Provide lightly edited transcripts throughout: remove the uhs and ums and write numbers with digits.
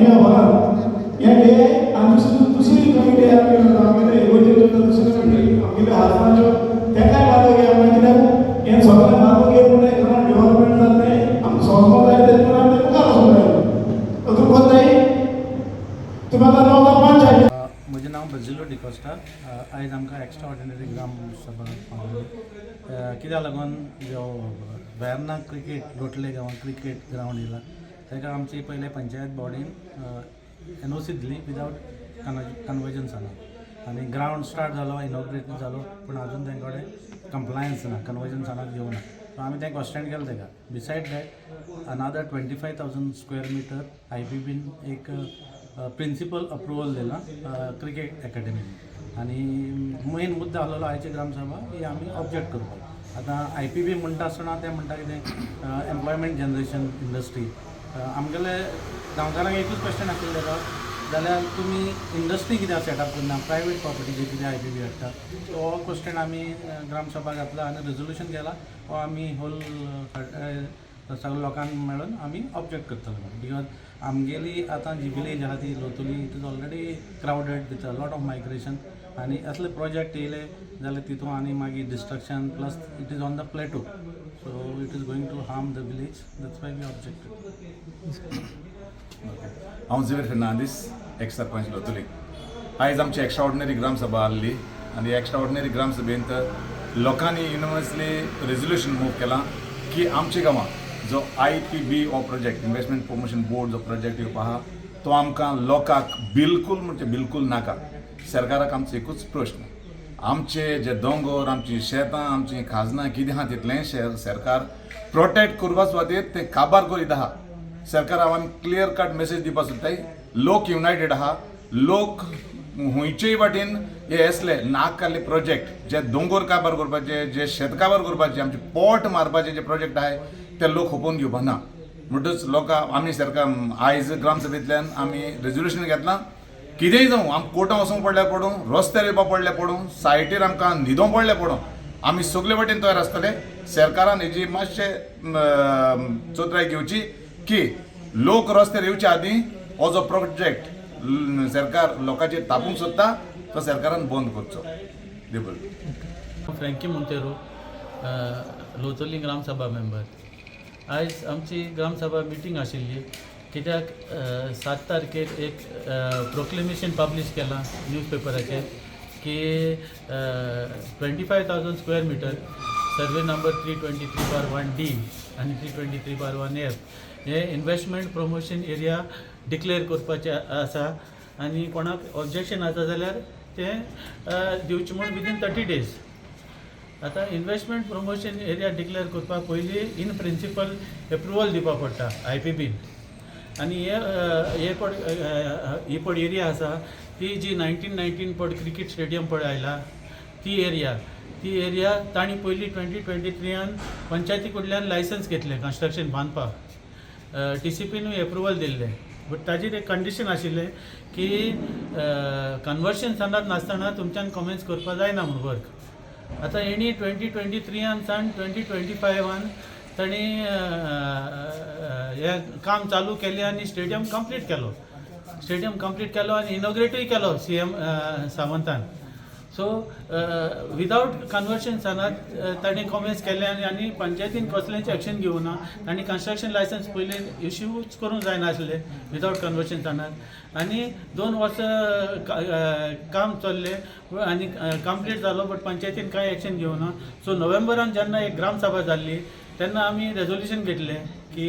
हे होणार या डे आमची दुसरी कमिटी आमगे एवढे दुसरी कमिटी आमगे हाजमाचो त्या काय बात की आम्ही किती हे सगळं बात की पुणे करा डेव्हलपमेंट जाते आम सोमवार आहे ते पण आम्ही का सोमवार अजून कोण नाही तुम्हाला नाव पंचायत म्हजें नांव बजिलो डिकोस्टा आयज आमकां एक्स्ट्रा ऑर्डिनरी ग्राम सभा कित्याक लागून जो वेर्ना क्रिकेट लोटले गांवांत क्रिकेट ग्रावंड येयला ताका आमची पयले पंचायत बॉडीन NOC दिली विदावट कन्वर्जन्साना आनी ग्रावंड स्टार्ट जालो इनॉग्रेट जालो पूण आजून तांचे कडेन कंप्लायन्स ना कन्वर्जन्साना घेवना सो आमी तें क्वेश्चन केलें ताका बिसायड दॅट अनादर 25,000 स्क्वेअर मिटर IPBन एक प्रिंसिपल अप्रुवल दिला क्रिकेट अकॅडमी आणि मेन मुद्दा आसलेलो आयची ग्रामसभा ही आमी ऑब्जेक्ट करपाक आतां IPB म्हणटा आसतना ते म्हणटा कितें एम्प्लॉयमेंट जनरेशन इंडस्ट्री आमगेले गांवकारांक एकूच क्वेश्चन आशिल्लें ताका जाल्यार तुमी इंडस्ट्री कित्याक सेटअप करना प्रायवेट प्रॉपर्टीचेर कित्याक IPB हाडटा हो क्वेश्चन आमी ग्रामसभा घातला आनी रेजोल्युशन केला हो आमी होल सगळ्या लोकांक मेळून आमी ऑब्जेक्ट करतले बिकॉज आमगेली आतां जी विलेज आहा ती Loutolim it is already crowded with a lot of migration आनी असले प्रोजेक्ट येयले जाल्यार तितून आनी मागीर destruction plus it is on the plateau so it is going to harm the village that's why we objected. हांव Xavier Fernandes ex sarpanch Loutolim. आयज आमची एक्स्ट्रा ऑर्डिनरी ग्रामसभा आसली आनी एक्स्ट्रा ऑर्डिनरी ग्रामसभेंत लोकांनी युनिवर्सली रेजोल्युशन मूव केलां की आमच्या गांवांत जो IPB हो प्रोजेक्ट इन्वेस्टमेंट प्रमोशन बोर्ड जो प्रोजेक्ट येवपा आहा तो आमकां लोकांक बिलकूल म्हणजे बिलकूल नाका. सरकाराक आमचो एकूच प्रश्न आमचे जे दोंगर आमची शेतां आमची खाजनां कितें आहा तितलें सरकार प्रोटेक्ट करपा खातीर तें काबार करीत आहा. सरकाराक आमी क्लियर कट मेसेज दिवपा सोदताय लोक युनायटेड आहा लोक हुंयचेय वाटेन हे असले नाकाले प्रोजेक्ट जे दोंगर काबार करपाचे जे शेत काबार करपाचे आमचे पोट मारपाचे जे प्रोजेक्ट आहाय ते लोक खोपोवन घेवपा ना म्हणटच लोकां आमी सरकार आयज ग्रामसभेंतल्यान आमी रेजोल्युशन घेतलां कितेंय जावं आमकां कोर्टां वचूंक पडल्यार पडूं रस्त्यार येवपा पडल्यार पडूं सायटीर आमकां न्हिदोवंक पडल्यार पडूं आमी सगळे वटेन तयार आसतले. सरकारान हेजी मातशें चोत्राय घेवची की लोक रस्त्यार येवचे आदीं हो जो प्रोजेक्ट सरकार लोकांचेर तापूंक सोदता तो सरकारान बंद करचो. देव फ्रँकी मोंतेरो लोतोली ग्रामसभा मेंबर. आयज आमची ग्रामसभा मिटींग आशिल्ली कित्याक 7 तारखेर एक प्रोक्लेमेशन पब्लीश केलां न्यूजपेपराचेर की 25,000 square metre survey number 323/1D आनी 323/1F हे इन्वेस्टमेंट प्रमोशन एरिया डिक्लेअर करपाचें आसा आनी कोणाक ऑब्जेक्शन आसा जाल्यार तें दिवचें म्हूण विदीन 30 days. आतां इन्वेस्टमेंट प्रमोशन एरिया डिक्लेअर करपाक पयलीं इन प्रिंसिपल एप्रुवल दिवपा पडटा IPBन आनी हे पड एरिया आसा ती जी 1919 पड क्रिकेट स्टेडियम पळय आयला ती एरिया तांणी पयलीं 2023 पंचायती कडल्यान लायसन्स घेतलें कन्स्ट्रक्शन बांदपाक TCPनूय एप्रुवल दिल्लें बट ताजेर एक कंडिशन आशिल्लें की कन्वर्शन सनात नासतना तुमच्यान कमेन्स करपा जायना म्हूण वर्क. आतां हेणी 2023 सावन 2025 तांणी हें काम चालू केलें आनी स्टेडियम कंप्लीट केलो आनी इनॉग्रेटूय केलो CM सावंतान. सो विदावट कन्वर्शन सनात तांणी कमेन्स केलें आनी पंचायतीन कसलेंच एक्शन घेवना. तांणी कन्स्ट्रक्शन लायसन्स पयलें इश्यूच करूंक जायनासलें विदावट कन्वर्शन सनात आनी 2 वर्सां काम चल्लें आनी कंप्लीट जालो बट पंचायतीन कांय एक्शन घेवना. सो नोव्हेंबरान जेन्ना एक ग्रामसभा जाल्ली तेन्ना आमी रेजोल्युशन घेतलें की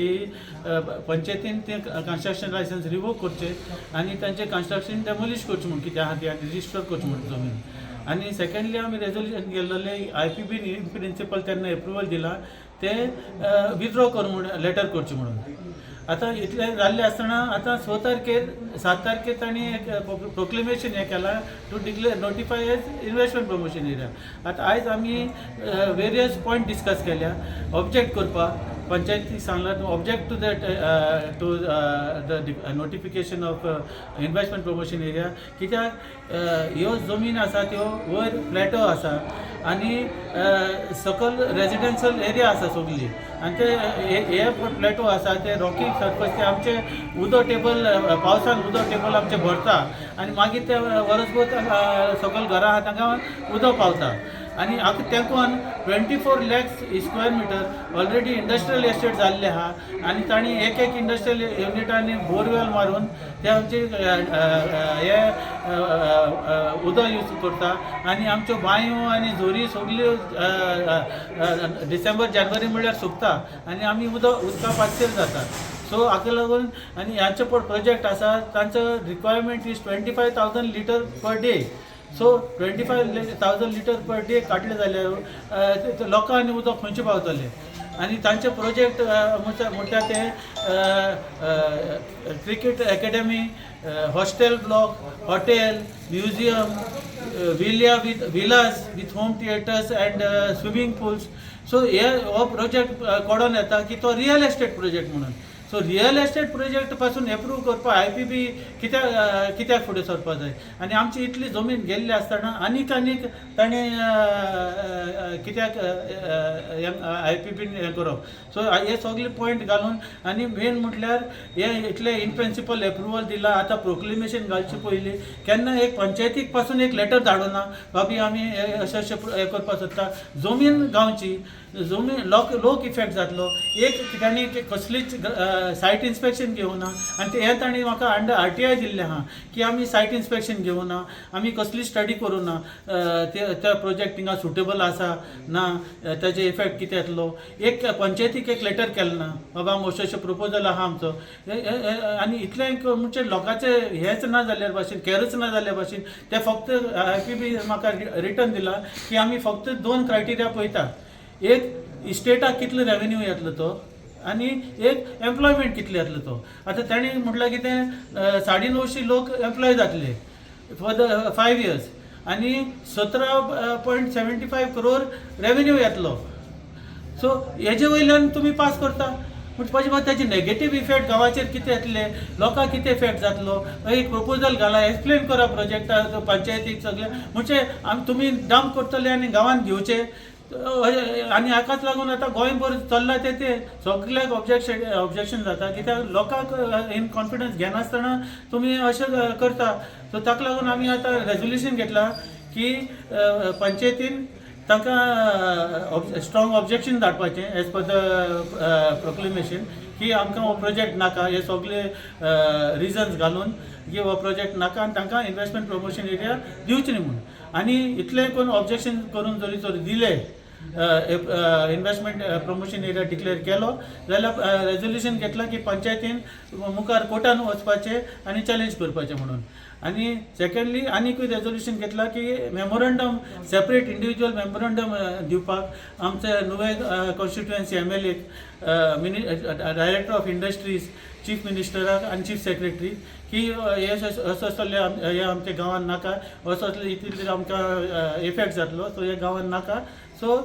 पंचायतीन ते कन्स्ट्रक्शन लायसन्स रिवोक करचे आनी तांचें कन्स्ट्रक्शन डेमोलिश करचें म्हूण कितें आहा तें आनी रिस्टोर करचें म्हूण जमीन. आनी सेकंडली आमी रेजोल्युशन केल्लें IPBन इन प्रिंसिपल तेन्ना एप्रुवल दिला तें विथड्रॉ कर म्हूण लेटर करचें म्हणून. आतां इतलें जाल्लें आसतना आतां 7 तारखेर तांणी एक प्रोक्लेमेशन हें केलां to notify as investment promotion area. आतां आयज आमी वेरियस पॉयंट डिस्कस केल्या ऑब्जेक्ट करपाक पंचायती सांगला object to that to the notification of investment promotion area कित्याक ह्यो जमीन आसा त्यो वयर फ्लॅटो आसा आनी सकल रेजिडेन्शियल एरिया आसा सगळी आनी ते हे फ्लॅटो आसा ते रॉकी सरफेस ते आमचे उदो टेबल पावसान उदो टेबल आमचे भरता आनी मागीर ते वर्सभर सकल घरां आहा तांकां उदो पावता आनी तेंकून 24 lakh square metre already industrial estate जाल्ले आहा आनी तांणी एक इंडस्ट्रियल युनिटांनी बोरवेल मारून ते आमचे हे उदक यूज करता आनी आमच्यो बांयो आनी झोरी सगल्यो डिसेंबर जानेवारी म्हळ्यार सुकता आनी आमी उदका पातळेर जाता सो हाका लागून आनी ह्याचो पळय प्रोजेक्ट आसा तांचो requirement is 25,000 litre per day so 25,000 litre per day काडले जाल्यार लोकांनी उदक खंयचे पावतले आनी तांचे प्रोजेक्ट म्हणटा ते cricket academy hostel block hotel museum Vilas with home theatres and swimming pools so हो प्रोजेक्ट कोडून येता की तो रियल एस्टेट प्रोजेक्ट म्हणून सो रियल एस्टेट प्रोजेक्ट पासून एप्रूव करपा IPP कित्याक फुडें सरपा जाय आनी आमची इतली जमीन गेल्ली आसतना आनीक ताणें कित्याक IPP हें करप सो हे सगळे पॉयंट घालून आनी मेन म्हटल्यार हे इतले इन प्रिंसिपल एप्रुवल दिला आतां प्रोक्लेमेशन घालचे पयलीं केन्ना एक पंचायतीक पासून एक लेटर धाडूना बाबी आमी अशें हें करपा सोदता जमीन गांवची जमीन लोक इफेक्ट जातलो एक तांणी कसलीच सायट इन्स्पेक्शन घेवना आनी हें तांणी म्हाका अंडर RTI दिल्लें आहा की आमी सायट इन्स्पेक्शन घेवना आमी कसली स्टडी करूना त्या प्रोजेक्ट थिंगा सुटेबल आसा ना ताजे इफेक्ट कितें येतलो एक पंचायतीक एक लेटर केलें ना बाबा अशें प्रपोजल आहा आमचो आनी इतलें म्हणजे लोकांचे हेंच ना जाल्ल्या भाशेन कॅरच ना जाल्ल्या भाशेन ते फक्त IPP म्हाका रिटर्न दिला की आमी फक्त 2 क्रायटेरिया पळयता एक इस्टेटाक कितलो रेवेन्यू येतलो तो आनी एक एम्प्लॉयमेंट कितले येतलो तो आतां तांणी म्हटल्यार कितें 950 लोक एम्प्लॉय जातले फॉर द 5 years आनी 17.75 करोड रेवेन्यू येतलो सो हेजे वयल्यान तुमी पास करता म्हणचे बाद ताजे नेगेटीव इफेक्ट गांवाचेर कितें येतले लोकांक कितें इफेक्ट जातलो एक प्रपोजल घाला एक्सप्लेन करा प्रोजेक्टाक पंचायतीक सगळे म्हणजे तुमी डंप करतले आनी गांवांत घेवचे आनी हाकाच लागून आतां गोंयभर चल्ला ते सगळ्याक ऑब्जेक्शन जाता कित्याक लोकांक इन कॉन्फिडन्स घेनासतना तुमी अशें करता सो ताका लागून आमी आतां रेजोल्युशन घेतलां की पंचायतीन तांकां स्ट्रॉंग ऑब्जेक्शन धाडपाचें एज पर द प्रोक्लेमेशन की आमकां हो प्रोजेक्ट नाका हे सगळे रिजन्स घालून की हो प्रोजेक्ट नाका आनी तांकां इन्वेस्टमेंट प्रमोशन एरिया दिवचे न्ही म्हणून आनी इतलें कोण ऑब्जेक्शन करून जरी दिले इन्वेस्टमेंट प्रमोशन एरिया डिक्लेअर केलो जाल्यार रेजोल्युशन घेतलां की पंचायतीन मुखार कोर्टान वचपाचें आनी चॅलेंज करपाचें म्हणून आनी सेकंडली आनीकूय रेजोल्युशन घेतलां की मेमोरंडम सेपरेट इंडिविज्युअल मेमोरंडम दिवपाक आमचे नुवे constituency MLA director of industries chief मिनिस्टराक आनी चीफ सेक्रेटरी की हे असले हे आमच्या गांवांत नाका असले इतले आमकां इफेक्ट जातलो सो हे गांवांत नाका सो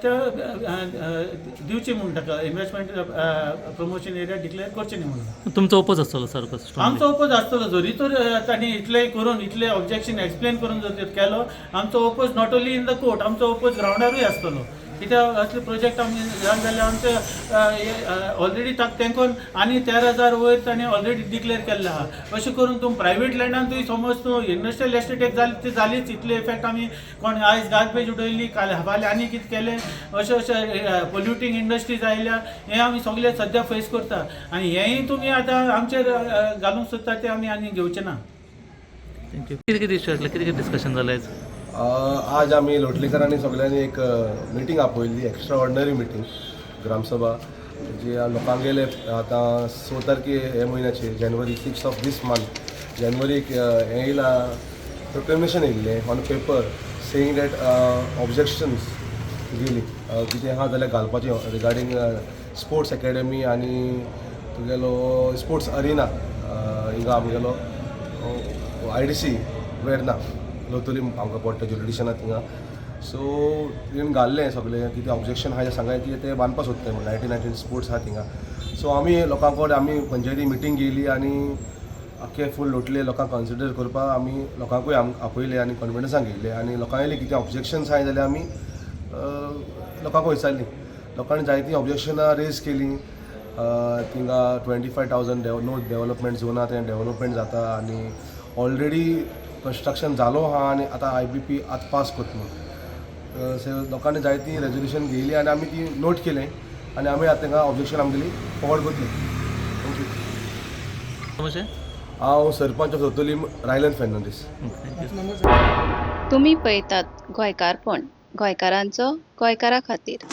ते दिवचे म्हणून ताका इन्वेस्टमेंट प्रमोशन एरिया डिक्लेअर करचे न्ही म्हणून तुमचो ओपोज आसतलो सर कसो आमचो ओपोज आसतलो जरी तर तांणी इतले करून इतले ऑब्जेक्शन एक्सप्लेन करून जर केलो आमचो oppose not only in the court आमचो ओपोज ग्रावंडारूय आसतलो कित्याक असले प्रोजेक्ट आमी जाल्यार आमचे ऑलरेडी तेंकोन आनी 13,000 वयर ताणें ऑलरेडी डिक्लेअर केल्ले आहा अशें करून तूं प्रायवेट लँडान तुवें समज तूं इंडस्ट्रियल एस्टेटीक जाली ती जालीच इतले इफेक्ट आमी कोण आयज गार्बेज उडयली फाल्यां आनी कितें केलें अशें पोल्युटींग इंडस्ट्रीज आयल्या हें आमी सगळे सद्या फेस करता आनी हेंय तुमी आतां आमचेर घालूंक सोदता तें आमी आनी घेवचें ना थँक्यू कितें इश्यू आसले कितें डिस्कशन जालें आज आम्ही लोटलीकरांनी सगळ्यांनी एक मिटींग आपयल्ली एक्स्ट्रा ऑर्डिनरी मिटींग ग्रामसभा जी लोकांगेले आतां 6 तारखे हे म्हयन्याचे जानेवारी 6 ऑफ दीस मंथ जानेवारीक हें येयला प्रोक्लेमेशन येयल्लें on paper saying that objections दिली कितें आहा जाल्यार घालपाचें रिगार्डींग स्पोर्ट्स अकॅडमी आनी तुगेलो स्पोर्ट्स अरिना हिंगा आमगेलो IDC वेर्ना लोतोली आमकां पडटा ज्युरिडिशनाक थिंगा सो तिणें घाल्लें सगळें कितें ऑब्जेक्शन आहा तें सांगाय की ते बांदपा सोदताय म्हणून 1919 स्पोर्ट्स आहा थिंगा. सो आमी लोकांकडेन आमी पंचायती मिटींग गेली आनी आख्खे फूल लोटले लोकांक कन्सिडर करपाक आमी लोकांकूय आपयले आनी कॉन्फिडन्सान घेतले आनी लोकांनी कितें ऑब्जेक्शन्स आहाय जाल्यार आमी लोकांक विचारली. लोकांनी जायतीं ऑब्जेक्शनां रेज केली. थिंगा 25,000 नो डेव्हलपमेंट झोन आहा तें डेव्हलपमेंट जाता आनी ऑलरेडी कन्स्ट्रक्शन जालो आहा आनी आतां IBP आतां पास करता म्हणून. सो लोकांनी जायतीं रेजोल्युशन घेयली आनी आमी ती नोट केलें आनी आमी आतां तांकां ऑब्जेक्शन आमगेली फॉवर्ड करतली. थँक्यू. मातशें हांव सरपंच ऑफ सोतोलीम रायलन फेर्नांडीस. तुम्ही पळयतात गोंयकारपण गोंयकारांचो गोंयकारा खातीर.